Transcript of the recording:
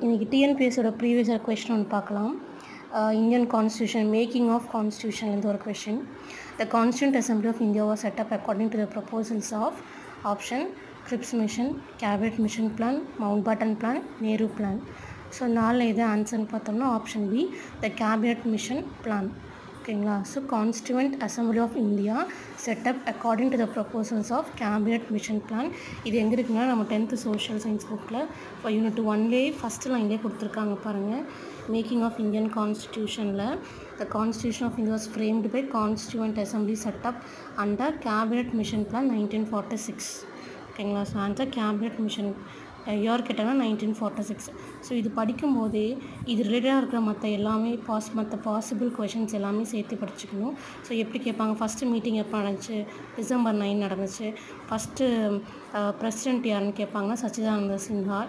இன்றைக்கி டிஎன்பிஎஸோட previous question ஒன்று பார்க்கலாம். இந்தியன் கான்ஸ்டியூஷன் மேக்கிங் ஆஃப் கான்ஸ்டியூஷன்லேருந்து ஒரு question. The constituent assembly of India was set up according to the proposals of option Cripps mission, cabinet mission plan, Mountbatten plan, Nehru plan. So நாளில் எது ஆன்சர்னு பார்த்தோம்னா option B, the cabinet mission plan. ஓகேங்களா? So constituent assembly of India set up according to the proposals of cabinet mission plan. இது எங்கே இருக்குன்னா நம்ம 10th social science புக்கில் இப்போ யூனிட் 1லே ஃபஸ்ட்டு லைன்லேயே கொடுத்துருக்காங்க பாருங்கள். மேக்கிங் ஆஃப் இந்தியன் கான்ஸ்டியூஷனில் the constitution of India was framed by constituent assembly set up under cabinet mission plan 1946. ஓகேங்களா? So answer cabinet mission year கேட்டாங்கன்னா 1946. ஸோ இது படிக்கும்போதே இது ரிலேட்டடாக இருக்கிற மற்ற பாசிபிள் கொஷின்ஸ் எல்லாமே சேர்த்து படிச்சுக்கணும். ஸோ எப்படி கேட்பாங்க, ஃபஸ்ட்டு மீட்டிங் எப்போ நடந்துச்சு, December 9 நடந்துச்சு. ஃபஸ்ட்டு பிரசிடெண்ட் யாருன்னு கேட்பாங்கன்னா சச்சிதானந்த சின்ஹா.